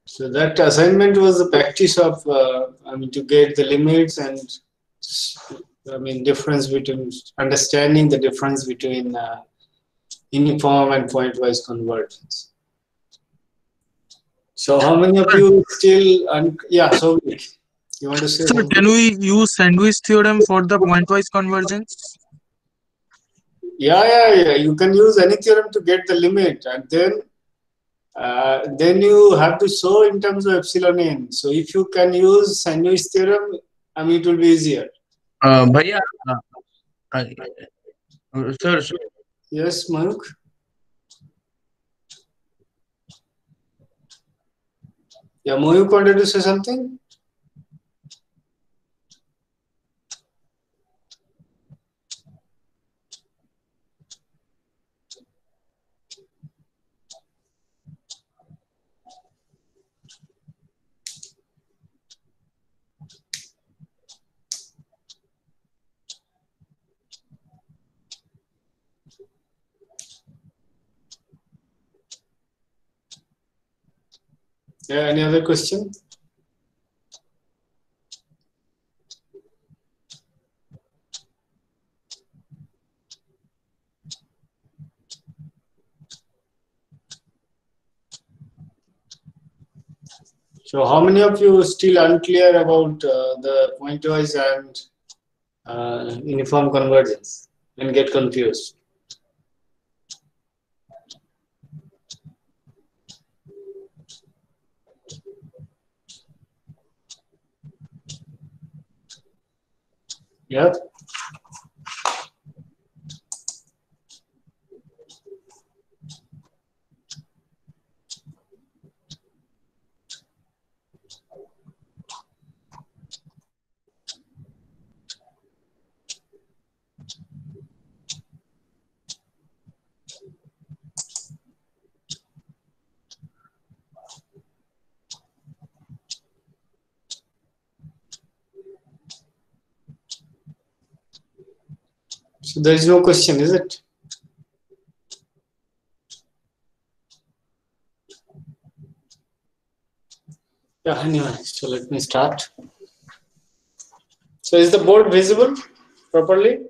So that assignment was the practice of, to get the limits and, difference between, understanding the difference between uniform and pointwise convergence. So how many of you still, so you want to say something? Can we use sandwich theorem for the pointwise convergence? Yeah. You can use any theorem to get the limit, and then you have to show in terms of epsilon n. So if you can use sandwich theorem, it will be easier. Bhaiya, sir. Yes, Mayuk. Yeah, Mayuk wanted to say something. Yeah, any other question? So how many of you still unclear about the pointwise and uniform convergence and get confused? Yeah. So there is no question, is it? Yeah, anyway, so let me start. So is the board visible properly?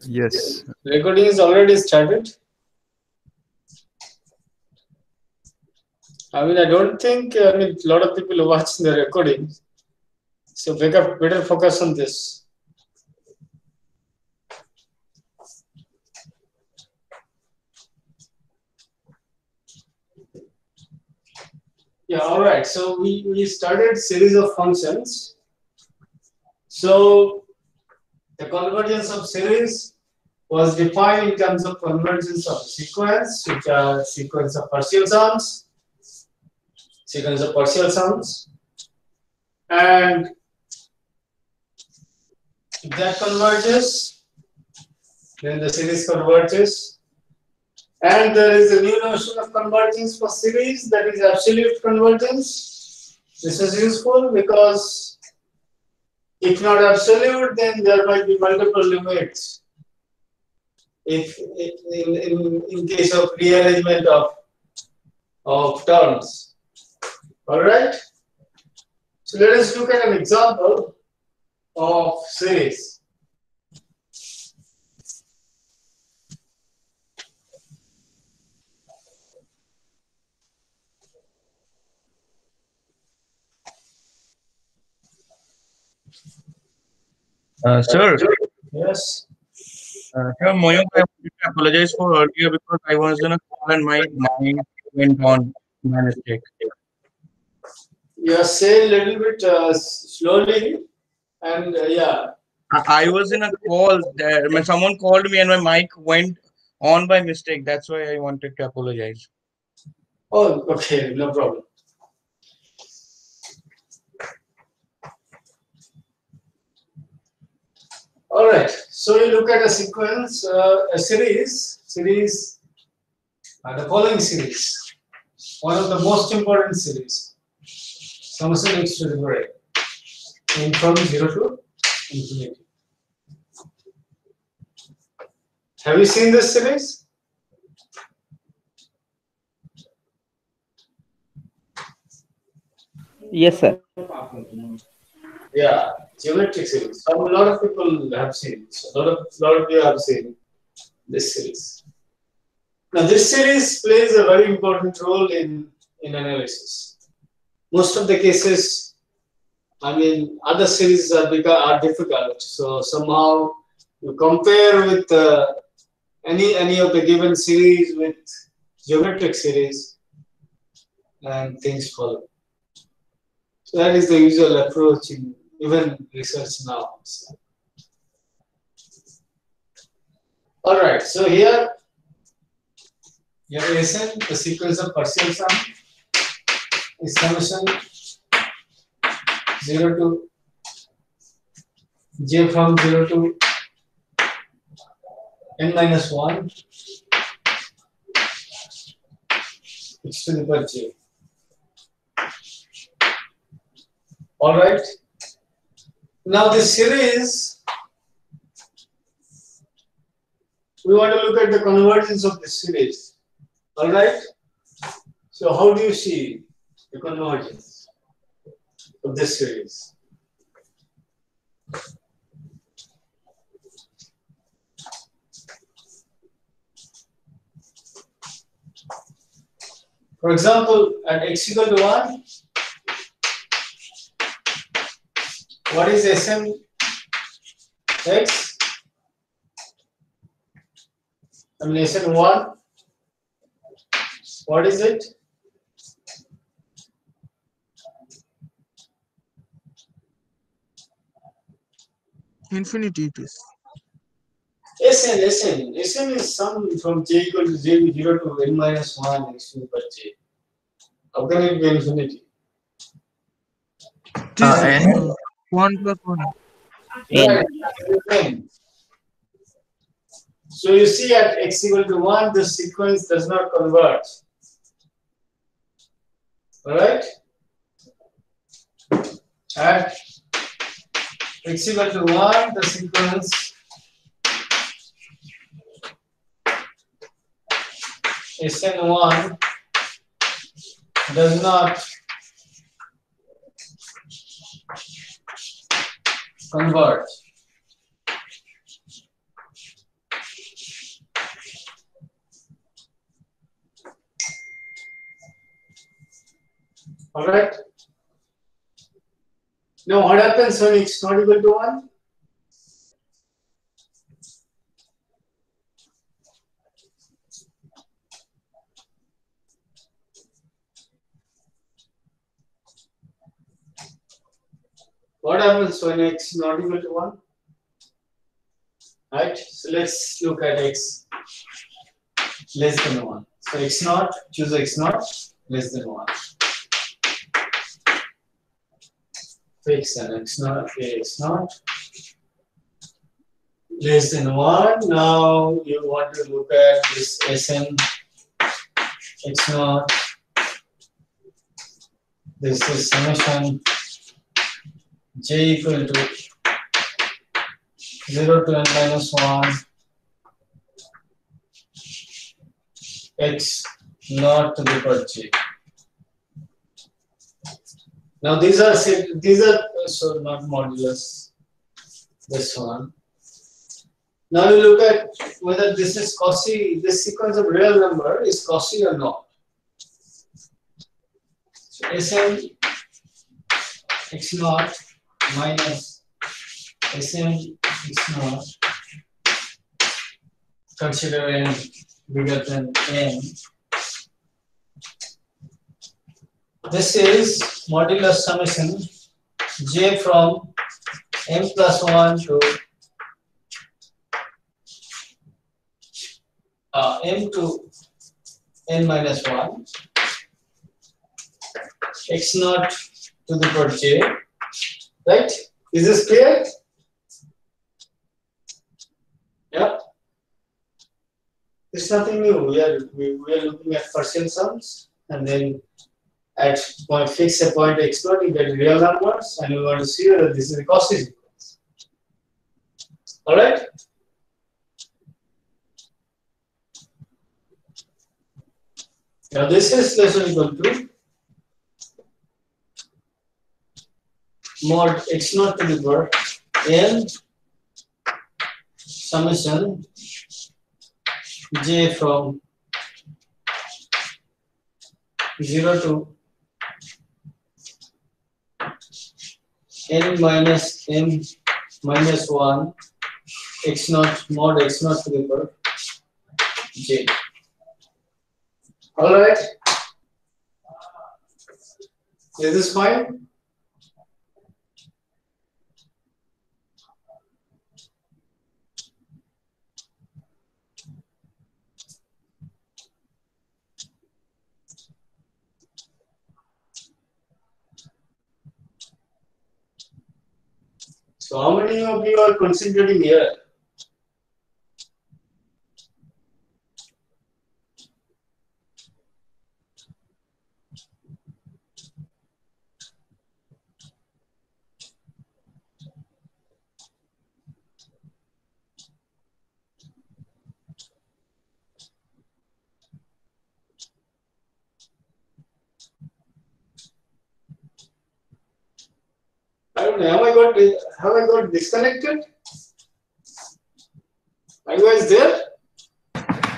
Yes. Recording is already started. I don't think, a lot of people watch the recording. So better focus on this. Yeah, all right. So we started series of functions. So the convergence of series was defined in terms of convergence of sequence, which are sequence of partial sums, and if that converges, then the series converges. And there is a new notion of convergence for series, that is absolute convergence. This is useful because if not absolute, then there might be multiple limits. If in case of rearrangement of terms. All right. So let us look at an example of series. Sir. Yes. Sir, Moyuk, I want to apologize for earlier because I was in a call and my mind went on by mistake. You say a little bit slowly, and yeah. I was in a call there. Someone called me and my mic went on by mistake. That's why I wanted to apologize. Oh, okay, no problem. All right. So you look at a sequence, a series, the following series, one of the most important series. Summation x to the power n from 0 to infinity. Have you seen this series? Yes, sir. Yeah, geometric series. A lot of people have seen. So lot of you have seen this series. Now, this series plays a very important role in analysis. Most of the cases, I mean, other series are difficult. So somehow you compare with any of the given series with geometric series, and things follow. So that is the usual approach in even research now. So. All right. So here, your ASN, the sequence of partial sum is summation 0 to j from 0 to n minus 1 x to the power j. All right. Now this series, we want to look at the convergence of this series. All right. So how do you see the convergence of this series? For example, at x equal to 1, what is Sm x? I mean Sn 1, what is it? Infinity it is. Sn is sum from j equal to j 0 to n minus 1 x to the power j. How can it be infinity? It is N 1 plus 1. Right. N. So you see at x equal to 1, the sequence does not converge. Alright? At x equal to 1, the sequence Sn1 does not converge. Alright? Now what happens when it's not equal to 1? What happens when x is not equal to 1? Right? So let's look at x less than 1. So x naught, choose x naught less than 1. Fix and x naught, x naught less than 1. Now you want to look at this Sn x naught. This is summation j equal to 0 to n minus 1 x naught to the power j. Now these are so not modulus, this one. Now you look at whether this is Cauchy, this sequence of real number is Cauchy or not. So Sn x naught minus Sn x naught, consider n bigger than n. This is modulus summation j from m plus 1 to m to n minus 1 x naught to the power j. Right? Is this clear? Yeah. It's nothing new. We are looking at partial sums, and then at point fix a point x naught, you get real numbers, and we want to see whether this is a Cauchy sequence. All right. Now this is less than equal to mod x naught to the power n summation j from 0 to n minus m minus 1 x naught mod x naught to the power j. All right, is this fine? So how many of you are concentrating here? I don't know. Have I got disconnected? Are you guys there?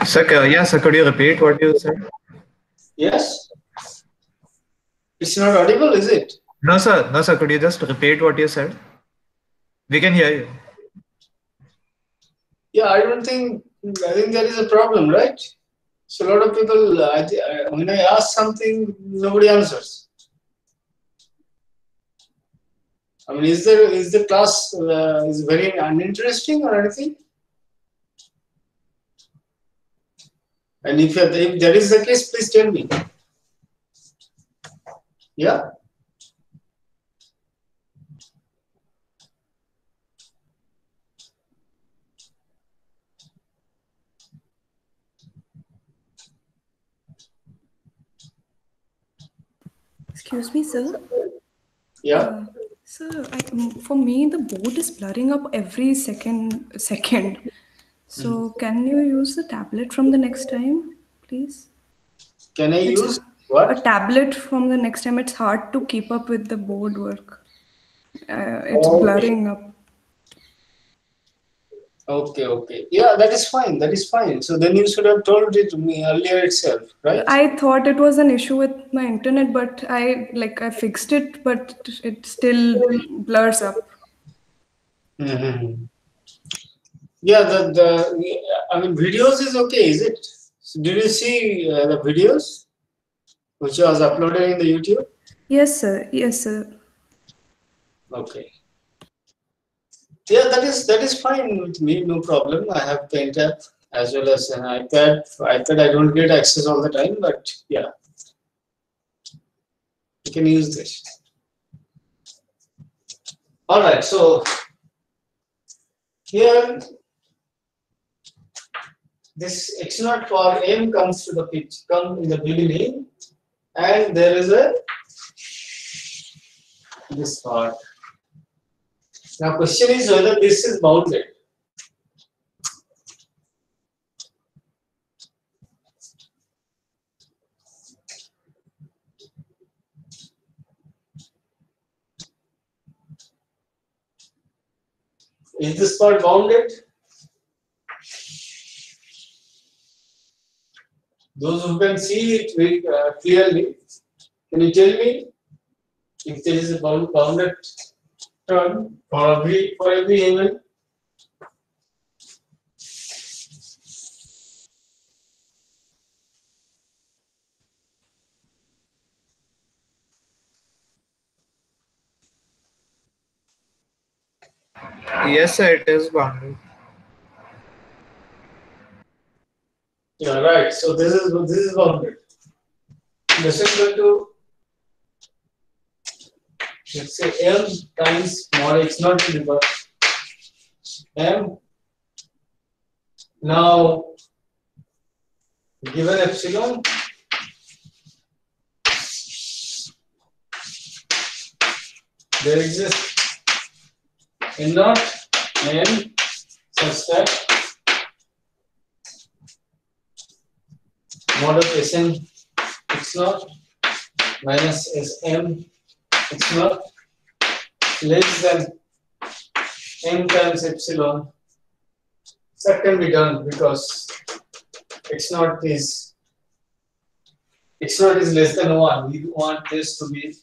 Sir, yeah, sir, could you repeat what you said? Yes. It's not audible, is it? No, sir. No, sir. Could you just repeat what you said? We can hear you. Yeah, I think there is a problem, right? So a lot of people, when I ask something, nobody answers. I mean, is the class is very uninteresting or anything? And if that is the case, please tell me. Yeah. Excuse me, sir. Yeah. Sir, for me, the board is blurring up every second. So can you use the tablet from the next time, please? Can I It's use a what? tablet from the next time. It's hard to keep up with the board work. It's Okay. blurring up. Okay. Yeah, that is fine. That is fine. So then you should have told it to me earlier itself, right? I thought it was an issue with my internet, but I fixed it, but it still blurs up. Mm-hmm. Yeah, I mean, videos is okay, is it? So did you see the videos which was uploaded in the YouTube? Yes, sir. Yes, sir. Okay. Yeah, that is fine with me, no problem. I have Paint app as well as an iPad. For iPad, I don't get access all the time, but yeah, you can use this. All right, so here this x naught power m comes to the pitch, come in the beginning, and there is this part. Now, question is whether this is bounded. Is this part bounded? Those who can see it very clearly, can you tell me if there is a bounded term for every element? Yes, sir, it is bounded. Yeah, right. So this is bounded. This is equal to, let's say, m times mod x naught to the power m. Now, given epsilon, there exists n naught n such that mod of Sn x0 minus Sm x0 less than m times epsilon. That can be done because x0 is less than 1. We want this to be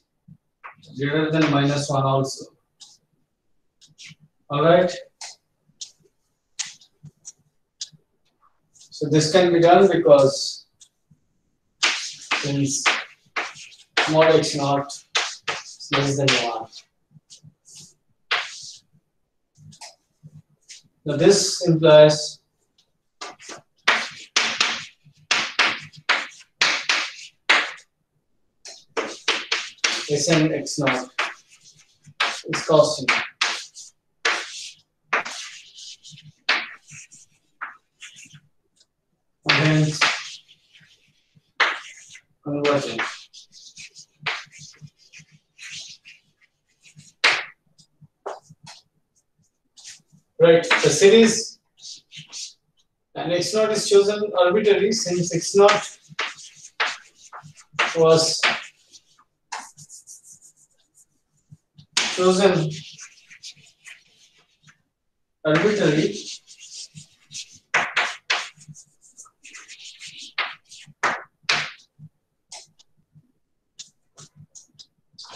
greater than minus 1 also. Alright. So this can be done because since mod x0 is less than 1. Now this implies Sn x0 is constant. And hence convergent. Right, the series and x0 is chosen arbitrarily since x0 was chosen arbitrarily.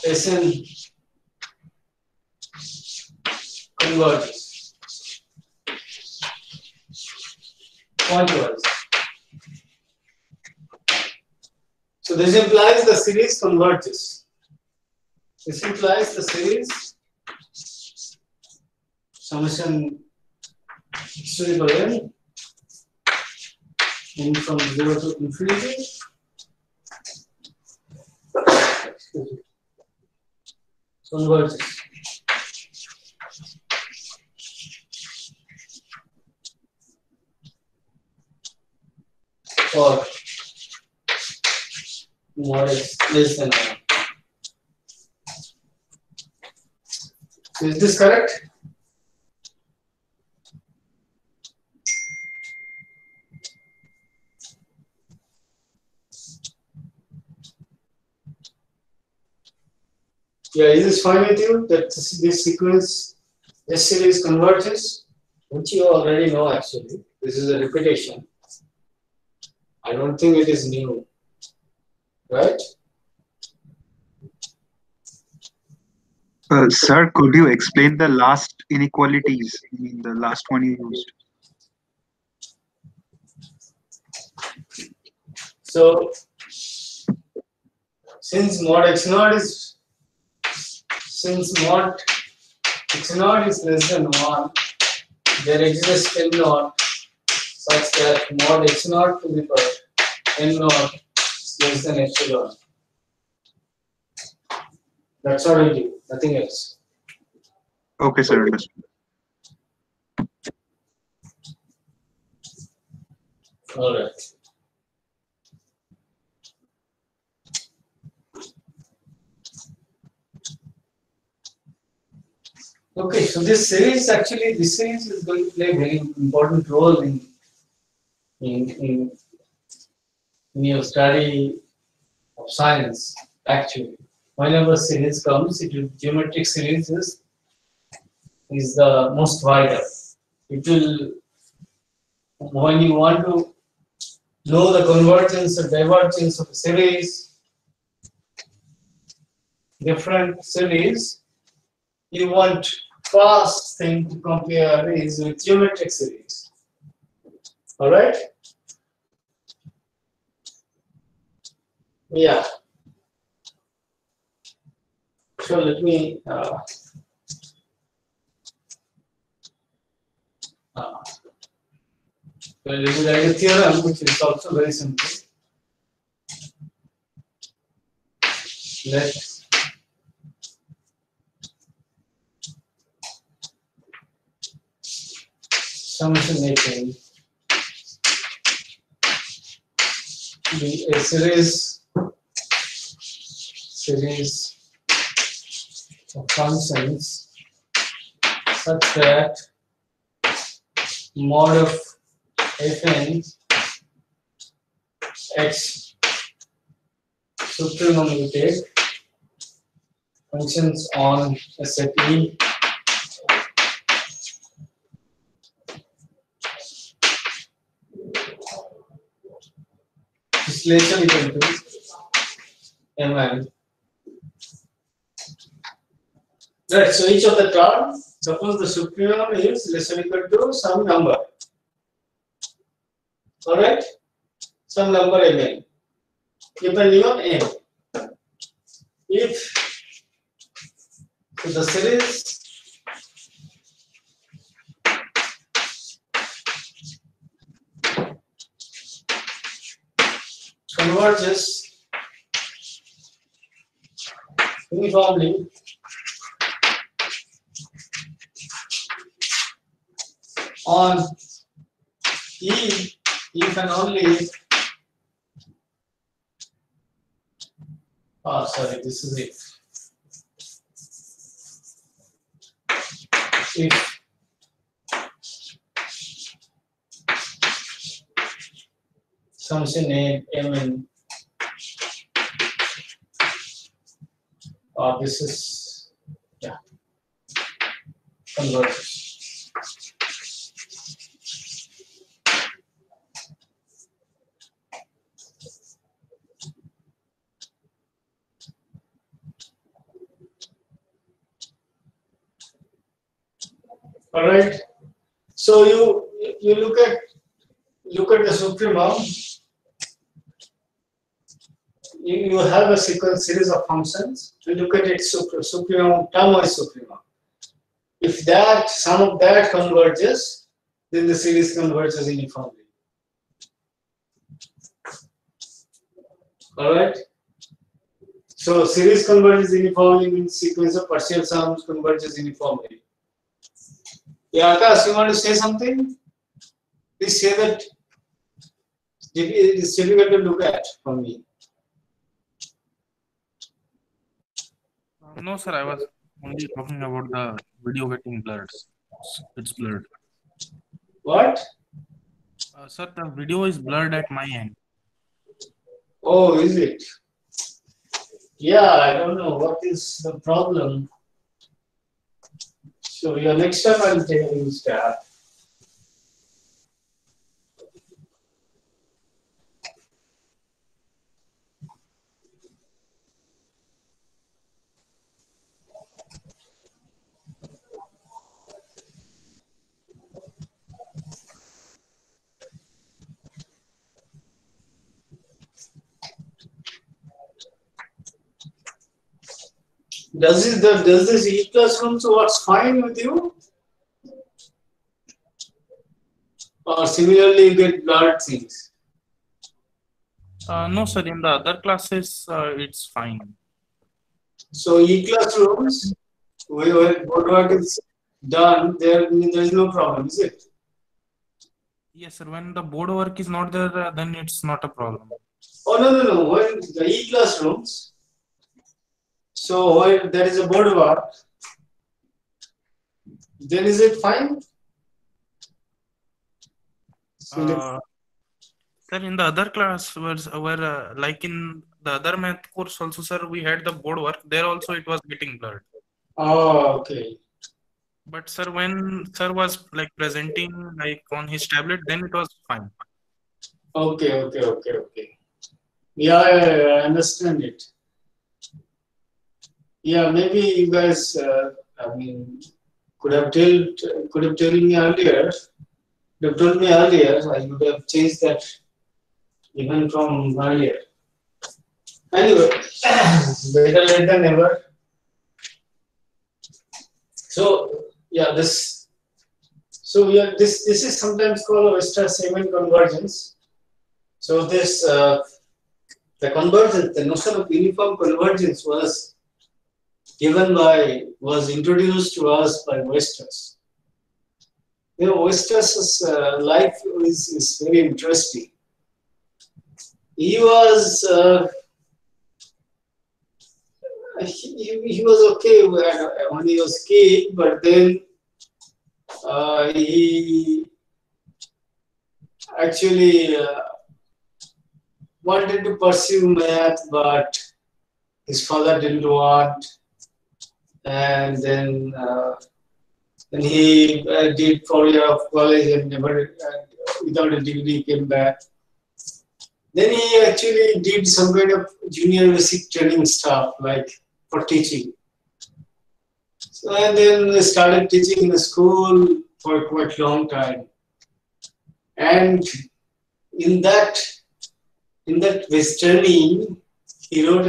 Sn converges pointwise. So this implies the series converges. This implies the series summation x to the power n from 0 to infinity. Converges. For mod x less than 1. Is this correct? Yeah, is this fine with you that this sequence, this series converges? Which you already know actually. This is a repetition. I don't think it is new, right? Sir, could you explain the last inequalities? I mean, the last one you used. So, since mod x0 is less than 1, there exists n naught such that mod x0 to the power n naught is less than epsilon. That's all I do, nothing else. Okay, sir, understood. All right. Okay, so this series is going to play a very important role in your study of science. Actually, whenever series comes, geometric series is the most vital. It will, when you want to know the convergence or divergence of a series, different series, you want first thing to compare is with geometric series. All right? Yeah. So let me let me write a theorem which is also very simple. Let summation making be a series of functions such that mod of fn x supremum you take functions on a set E. Distillation equal to Mn. Right, so each of the terms, suppose the supremum is less or equal to some number. Alright? Some number Mn. Depending on n. If the series converges uniformly on E if and only sorry, this is it. If function a Mn this is converges. All right. So you look at the supremum. You have a series of functions. You look at its supremum, termwise supremum. If that sum of that converges, then the series converges uniformly. All right. So series converges uniformly means sequence of partial sums converges uniformly. Yeah, Akash, you want to say something? Please say that. It is difficult to look at for me. No, sir, I was only talking about the video getting blurred. It's blurred. What? Sir, the video is blurred at my end. Oh, is it? Yeah, I don't know what is the problem. So next time I'll tell you start. Does this E classroom works fine with you? Or similarly you get blurred things? No, sir, in the other classes, it's fine. So E classrooms, where board work is done, there is no problem, is it? Yes, sir, when the board work is not there, then it's not a problem. Oh, no. When the E classrooms, so when there is a board work, then is it fine? Sir, in the other class, where like in the other math course also, sir, we had the board work. There also it was getting blurred. Oh, okay. But sir, when sir was like presenting like on his tablet, then it was fine. Okay. Yeah, I understand it. Yeah, maybe you guys, could have told me earlier. They told me earlier. I would have changed that even from earlier. Anyway, better late than never. So yeah, this is sometimes called a Weierstrass-Simon convergence. So this the convergence, the notion of uniform convergence was introduced to us by Weierstrass. Weierstrass's life is very interesting. He was he was okay when he was kid, but then he actually wanted to pursue math, but his father didn't want. And then he did 4 years of college and never, without a degree, came back. Then he actually did some kind of junior basic training stuff, like for teaching. So, and then started teaching in a school for quite a long time. And in that training, he wrote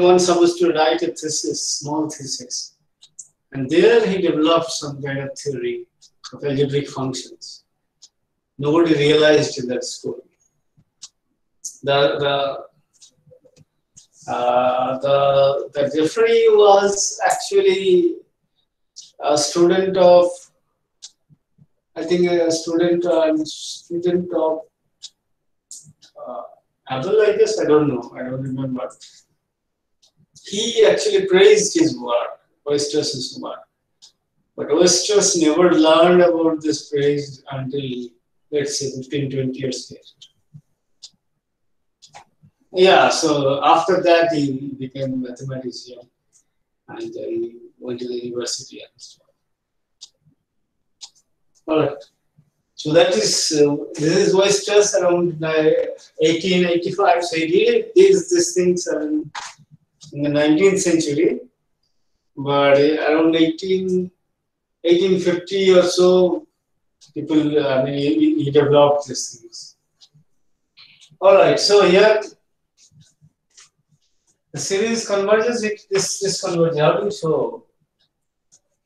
one's supposed to write a thesis, small thesis. And there he developed some kind of theory of algebraic functions. Nobody realized in that school. The referee was actually a student of, I think, a student of Abel, I guess. I don't know. I don't remember. He actually praised his work, Oestrus's work. But Oestrus never learned about this praise until, let's say, 15, 20 years later. Yeah, so after that he became a mathematician and he went to the university and so on. All right. So that is, this is Oestrus around 1885. So he really did these things in the 19th century. But around 1850 or so, people, he developed these things. All right, so here, the series converges, this converges. How do you show?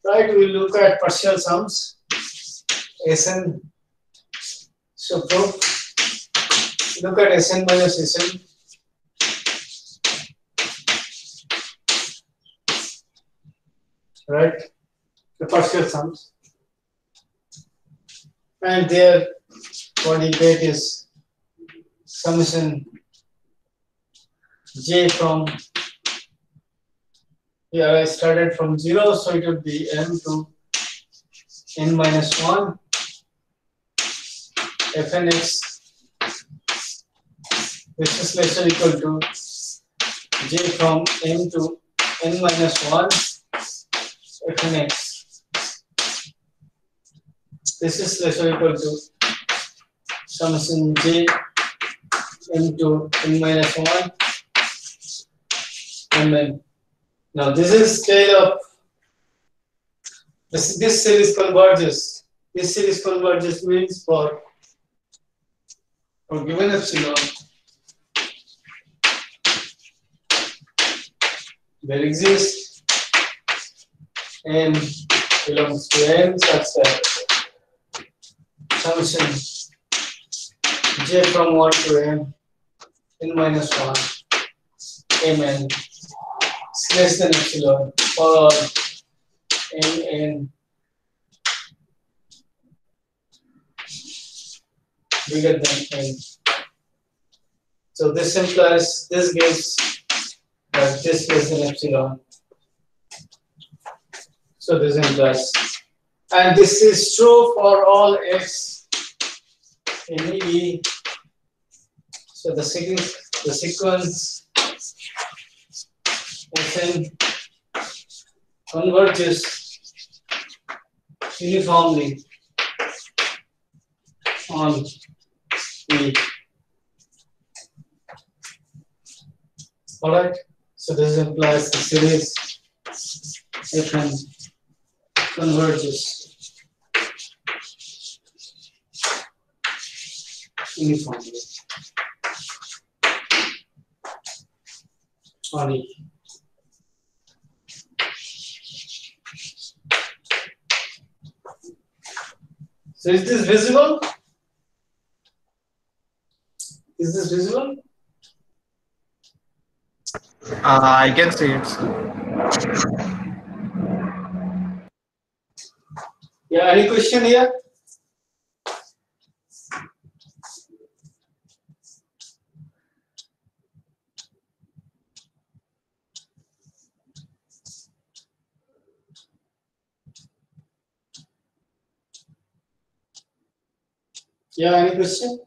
Right, we look at partial sums, Sn. So proof, look at Sn minus Sn. Right, the partial sums. And there, what you get is summation j from, here I started from 0, so it would be m to n minus 1 fnx. This is less or equal to j from m to n minus 1 fnx. This is less or equal to summation j m to n minus 1 mn. Now this is scale of this series converges. This series converges means for given epsilon, there exists n belongs to n such that summation j from 1 to n minus 1 mn is less than epsilon for n bigger than n. So this implies, this gives that this less than epsilon. So this implies, and this is true for all x in E. So the sequence Sn converges uniformly on E. Alright, so this implies the series Fn converges uniformly on E. So is this visible? Is this visible? I can see it. Yeah, any question here? Yeah, any question?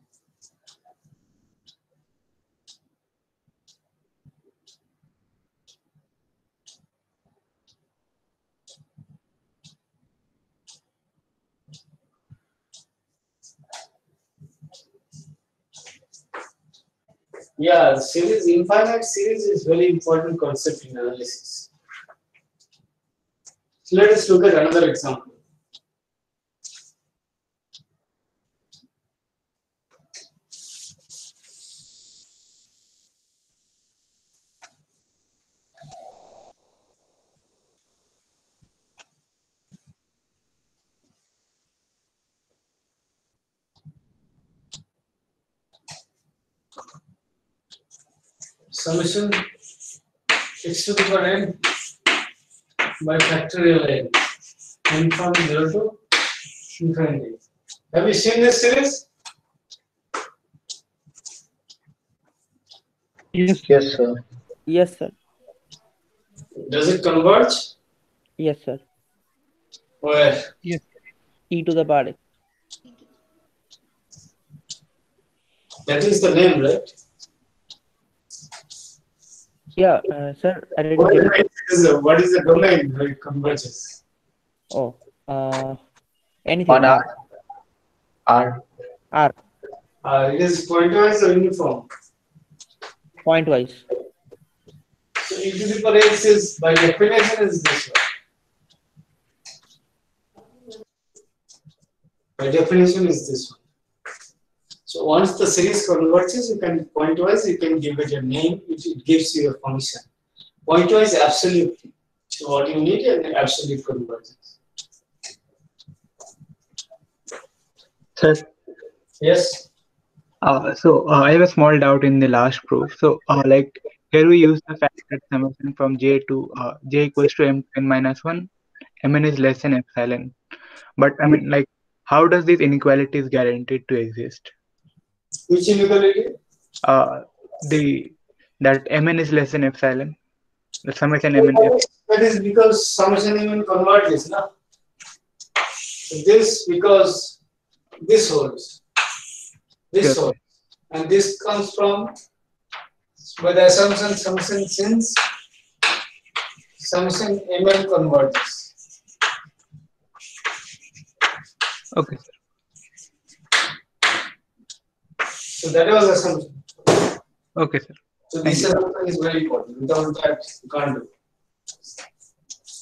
Yeah, series, infinite series is very important concept in analysis. So let us look at another example. Summation x to the power n by factorial n from 0 to infinity. Have you seen this series? Yes. Yes, sir. Yes, sir. Does it converge? Yes, sir. Where? Yes. E to the power x. That is the name, right? Yeah, sir. I didn't get it. What is the domain where it converges? Oh, anything. On R. R. R. It is pointwise or uniform. Pointwise. So e to the power x is by definition is this one. By definition is this one. So once the series converges, you can pointwise, you can give it a name, it gives you a function. Pointwise absolutely. So what you need is an absolute convergence. Sir, Yes. I have a small doubt in the last proof. So, like here we use the fact that summation from j to j equals to m minus 1, mn is less than epsilon. But I mean, like, how does this inequality is guaranteed to exist? Which inequality? The that mn is less than epsilon. The summation mn. That is because summation even converges, no? So this because this holds. This Yes. holds. And this comes from by the assumption summation since summation mn converges. Okay. So that was assumption. Okay, sir. So Thank this you. assumption is very important. Without that, you can't do.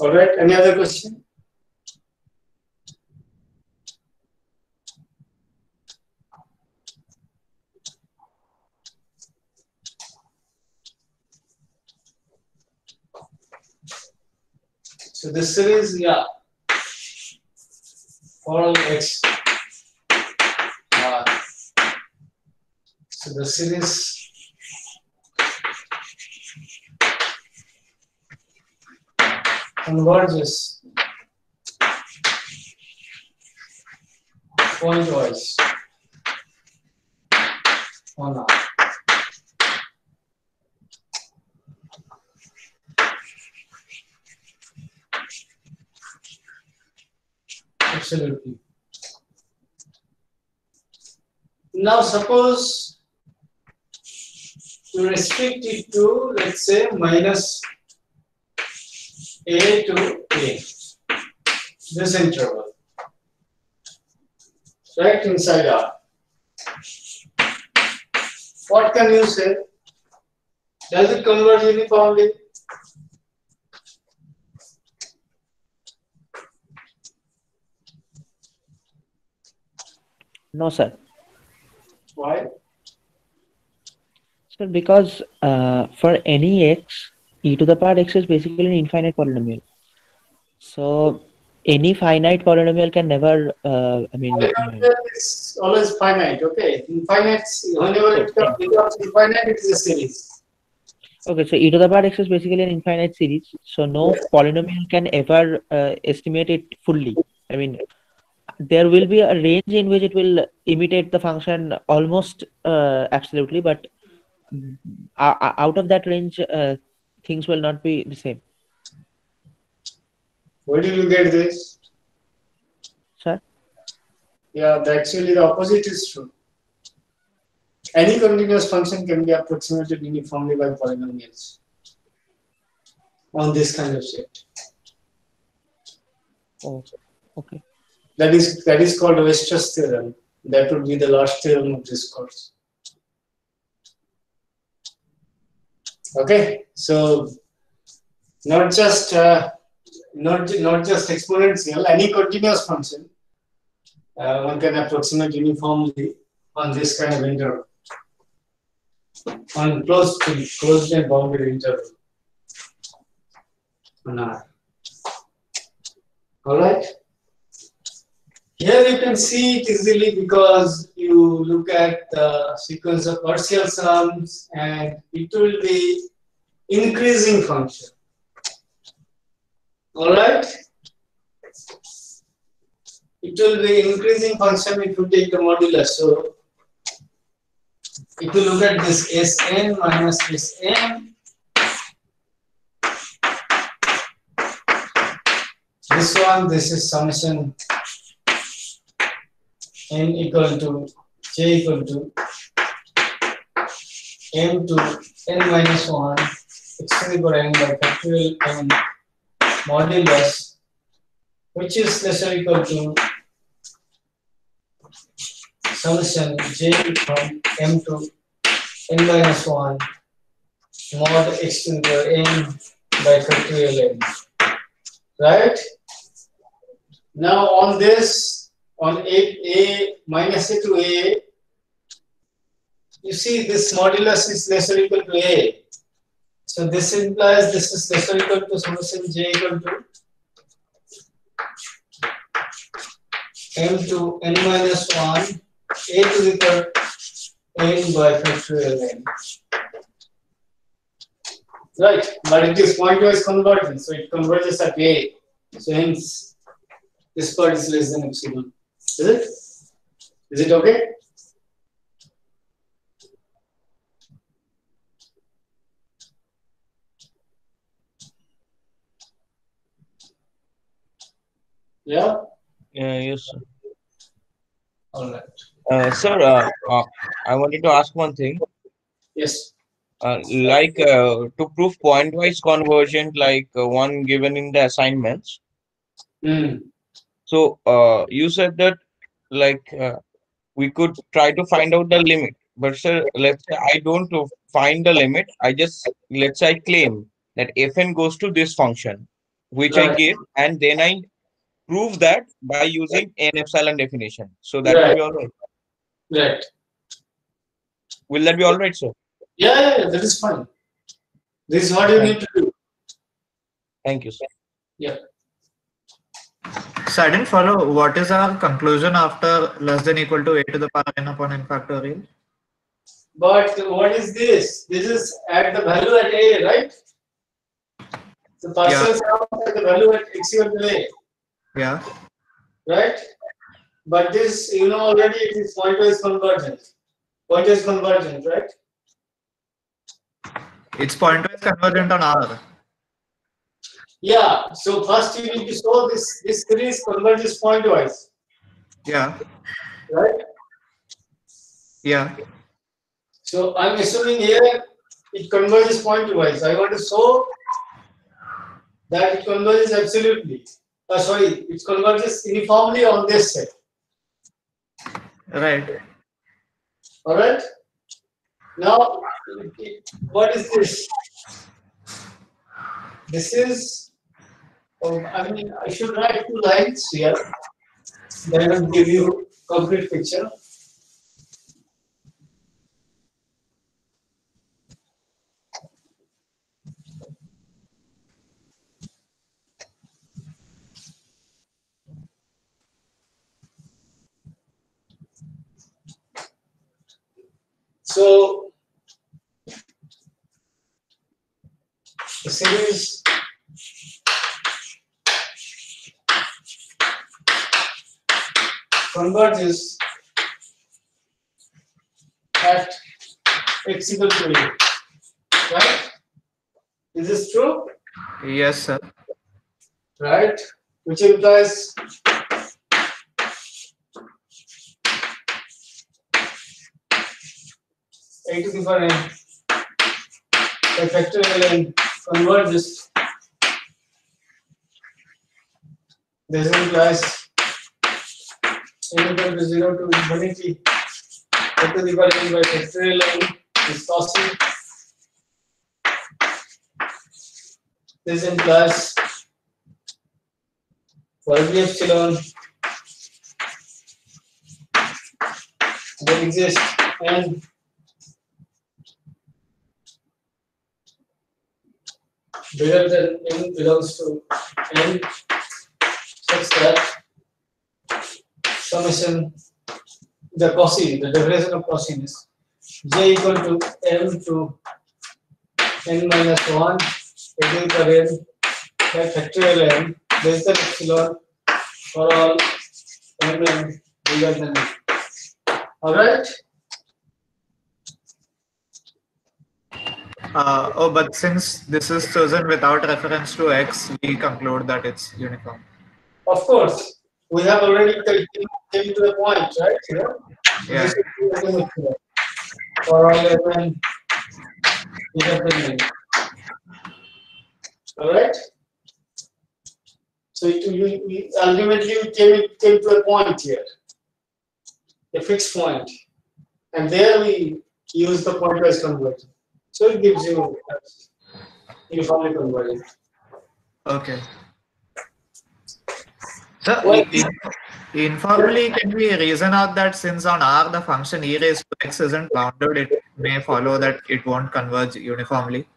All right. Any other question? So this series, yeah, for x. So the series converges pointwise on R. Absolutely. Now suppose you restrict it to, let's say, minus a to a, this interval, right inside R. What can you say? Does it converge uniformly? No, sir. Why? Sir, because for any x, e to the power x is basically an infinite polynomial. So any finite polynomial can never, It's always finite, okay? Infinite, whenever it becomes infinite, it is a series. okay, so e to the power x is basically an infinite series. So no polynomial can ever estimate it fully. I mean, there will be a range in which it will imitate the function almost absolutely, but out of that range, things will not be the same. Where did you get this? Sir? Yeah, actually the opposite is true. Any continuous function can be approximated uniformly by polynomials on this kind of set. Oh, okay. That is called Weierstrass theorem. That would be the last theorem of this course. Okay, so not just not just exponential, any continuous function one can approximate uniformly on this kind of interval, on closed and bounded interval on R. All right. Here you can see it easily because you look at the sequence of partial sums and it will be increasing function. All right. It will be increasing function if you take the modulus. So if you look at this Sn minus Sn, this is summation n equal to j equal to m to n minus 1 x to the power n by factorial n modulus, which is less or equal to summation j from m to n minus 1 mod x to the power n by factorial n. Right? Now on this, on a minus a to a, you see this modulus is less or equal to a. So this implies this is less or equal to summation j equal to m to n minus 1 a to the power n by factorial n. Right, but it is pointwise convergence, so it converges at a. So hence this part is less than epsilon. Is it? Is it okay? Yeah? Yes, sir. All right. Sir, I wanted to ask one thing. Yes. To prove pointwise convergent, one given in the assignments. So, you said that we could try to find out the limit. But sir, let's say I don't find the limit. Let's say I claim that fn goes to this function, which I Right. give, and then I prove that by using n epsilon definition. So that will Right. be all right. Right. Will that be all right, sir? Yeah, that is fine. This is what you need to do. Thank you, sir. Yeah. So I didn't follow. What is our conclusion after less than equal to a to the power n upon n factorial? But what is this? This is at the value at a, right? The partial sum at the value at x equal to a. Yeah. Right? But this, you know already, it is pointwise convergent. Pointwise convergent, right? It's pointwise convergent on R. Yeah. So first you need to show this series converges pointwise. Yeah. Right? Yeah. So I'm assuming here it converges pointwise. I want to show that it converges absolutely. It converges uniformly on this set. Right. All right. Now, what is this? This is. I should write 2 lines here. That will give you complete picture. So, the series converges at x equal to a, right? Is this true? Yes, sir. Right? Which implies a to the power n by factorial n converges. This implies n equal to 0 to infinity a to the power n by factorial n is possible. This implies for every epsilon there exists n bigger than n belongs to n such that summation the definition of Cauchy is j equal to m to n minus 1 taking per n by factorial n less than epsilon for all n bigger than n. Alright? But since this is chosen without reference to x, we conclude that it's uniform. Of course, we have already came to the point, right? Here. Yeah. This is the limit here. For all n bigger than n. Alright? So we ultimately came to a point here, a fixed point, and there we use the pointwise conversion. So it gives you uniformly convergent. Okay. So Well, informally, can we reason out that since on R the function e raised to x isn't bounded, it may follow that it won't converge uniformly?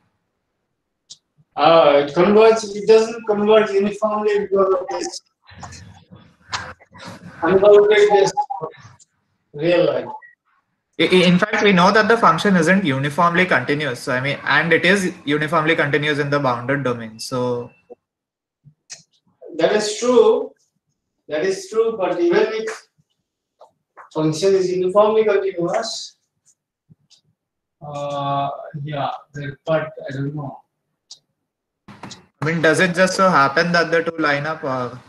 it doesn't converge uniformly because of this unbounded this real line. In fact, we know that the function isn't uniformly continuous. So I mean, and it is uniformly continuous in the bounded domain. So That is true. That is true, but even if function is uniformly continuous, yeah, that part I don't know. I mean, does it just so happen that the two line up, or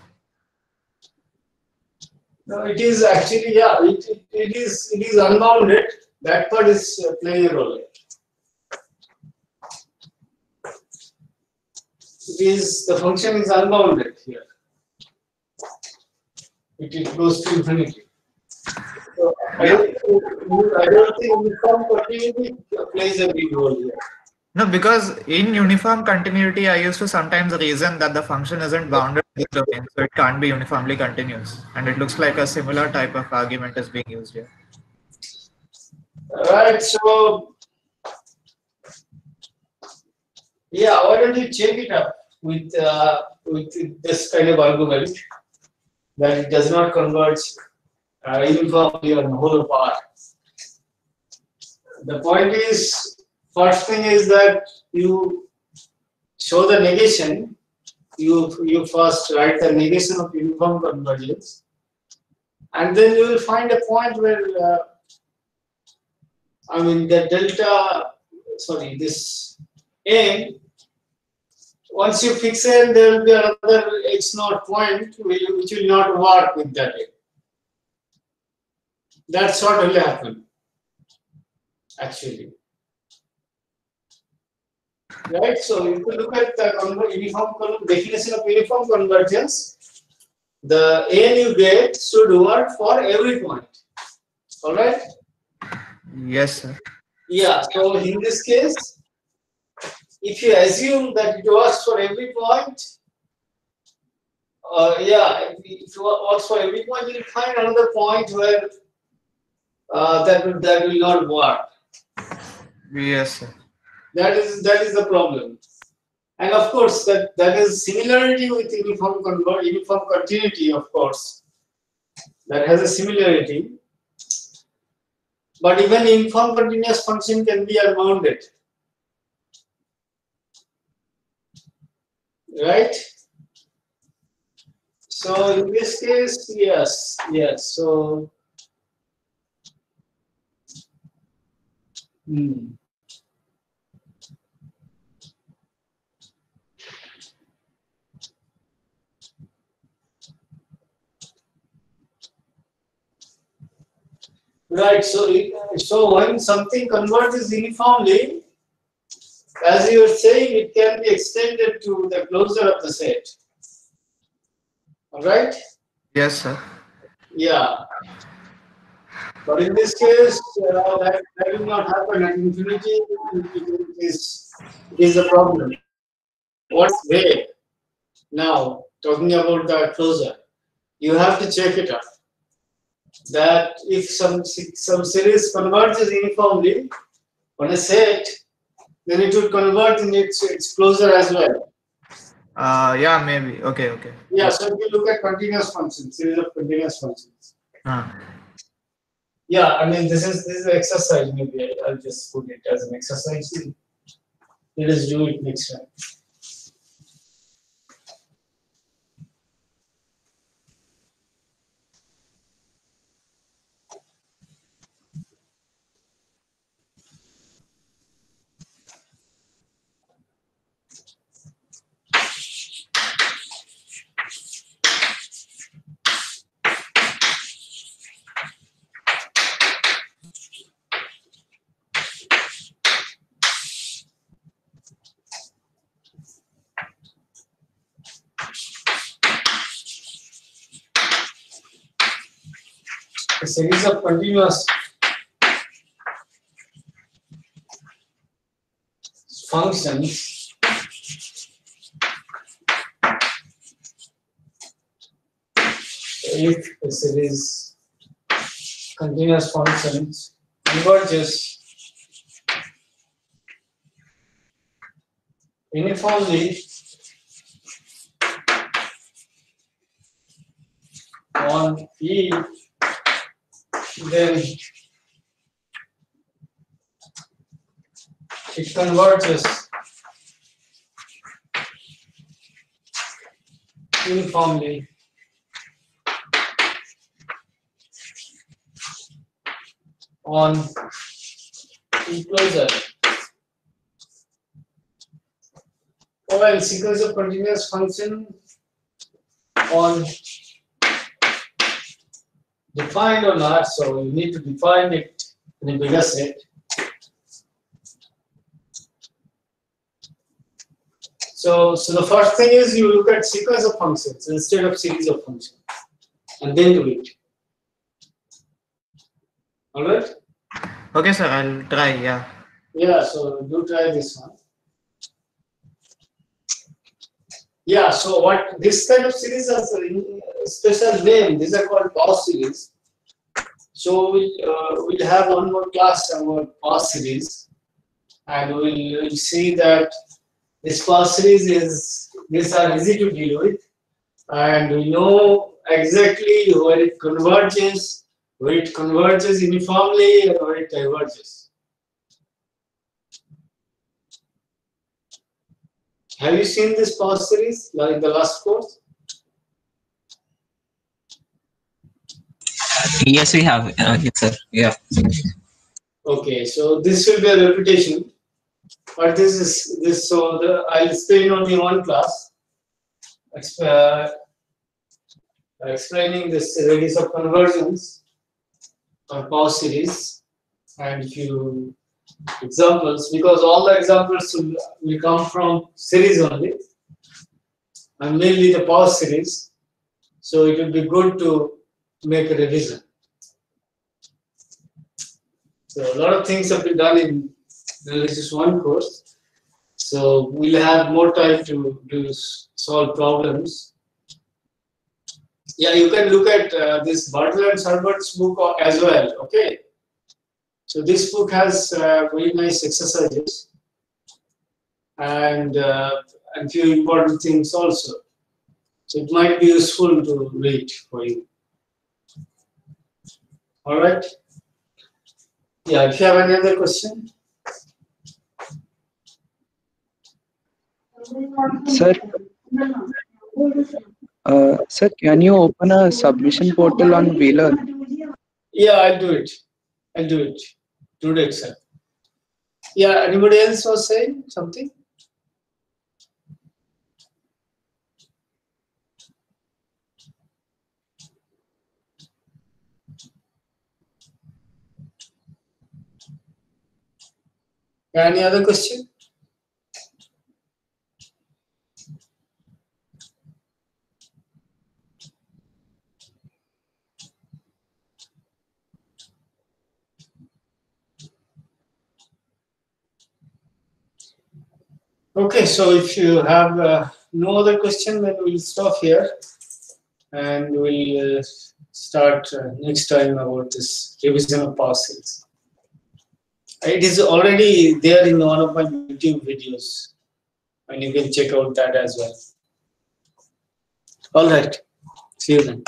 No, it is actually, yeah, it is unbounded. That part is playing a role. The function is unbounded here. It goes to infinity. So I don't think uniform continuity plays a big role here. no? Because in uniform continuity, I used to sometimes reason that the function isn't bounded in this domain, so it can't be uniformly continuous. And it looks like a similar type of argument is being used here. Right, so yeah, why don't you check it up with this kind of argument that it does not converge uniformly on the whole of R. The point is, first thing is that you show the negation. You first write the negation of uniform convergence, and then you will find a point where I mean the delta. Sorry, this n. Once you fix n, there will be another x naught point which will not work with that n. That's what will happen, actually. Right? So if you look at the definition of uniform convergence, the n you get should work for every point. Alright? Yes, sir. Yeah, so in this case, if you assume that it works for every point, if it works for every point, you'll find another point where that will not work. Yes, sir. That is the problem. And of course, that is similarity with uniform continuity, of course. That has a similarity. But even uniform continuous function can be unbounded. Right? So in this case, yes. So right, so when something converges uniformly, as you were saying, it can be extended to the closure of the set. Alright? Yes, sir. Yeah. But in this case, that will not happen at infinity. It is a problem. What's there? Now, talking about the closure, you have to check it out. That if some series converges uniformly on a set, then it would converge in its closure as well. Yeah, maybe. Okay, okay. Yeah, so if you look at continuous functions, series of continuous functions. Yeah, I mean this is an exercise. Maybe I'll just put it as an exercise. Let us do it next time. A series of continuous functions if a series continuous functions converges uniformly on E, then it converges uniformly on E closure. Well, sequence of continuous function on defined or not, so you need to define it in a bigger set. So the first thing is you look at sequence of functions instead of series of functions, and then do it. All right? Okay, sir. I'll try. Yeah. Yeah. So do try this one. Yeah. So what this kind of series has a special name. These are called pause series. So we'll have one more class about pause series, and we'll see that this pause series these are easy to deal with, and we know exactly where it converges uniformly, and where it diverges. Have you seen this pause series like in the last course? Yes, we have. Yes, sir. Yeah. Okay, so this will be a repetition, but this is this. So I'll explain only one class. Explaining this series of conversions or pause series, and few examples, because all the examples will come from series only, and mainly the pause series. So it will be good to make a revision. So a lot of things have been done in analysis 1 course. So we'll have more time to solve problems. Yeah, you can look at this Bartle and Herbert's book as well. Okay. So this book has very nice exercises and few important things also. So it might be useful to read for you. All right. Yeah. If you have any other question. Sir, sir, can you open a submission portal on Wheeler? Yeah, I'll do it. I'll do it today itself. Yeah. Anybody else was saying something? Any other question? Okay, so if you have no other question, then we'll stop here and we'll start next time about this revision of power series. It is already there in one of my YouTube videos, and you can check out that as well. All right, see you then.